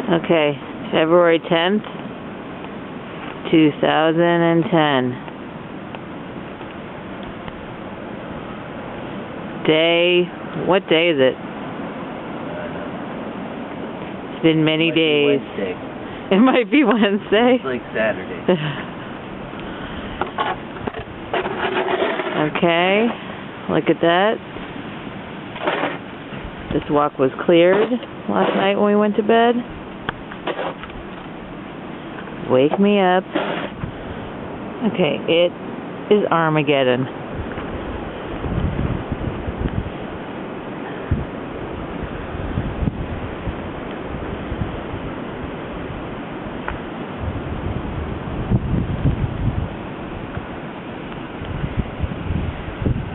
Okay, February 10th, 2010. What day is it? It's been many days. It might be Wednesday. It's like Saturday. Okay, look at that. This walk was cleared last night when we went to bed. Wake me up. Okay, it is Armageddon.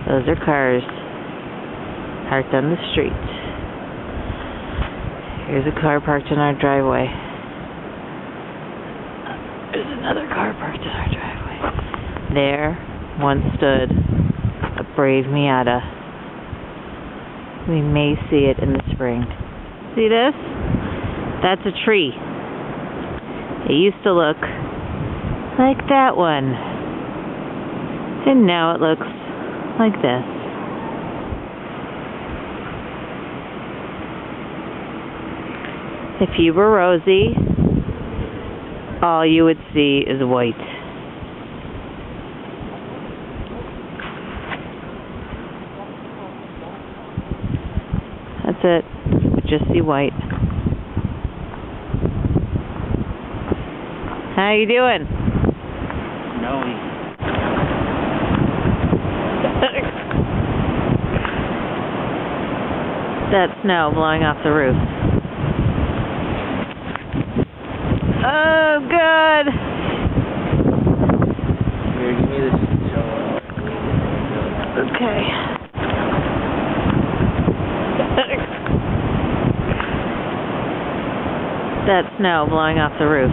Those are cars parked on the street. Here's a car parked in our driveway. There's another car parked in our driveway. There once stood a brave Miata. We may see it in the spring. See this? That's a tree. It used to look like that one. And now it looks like this. If you were Rosie, all you would see is white. That's it. You would just see white. How you doing? Snowy. That snow blowing off the roof. Oh, good. Here, give me this. Okay. That snow blowing off the roof.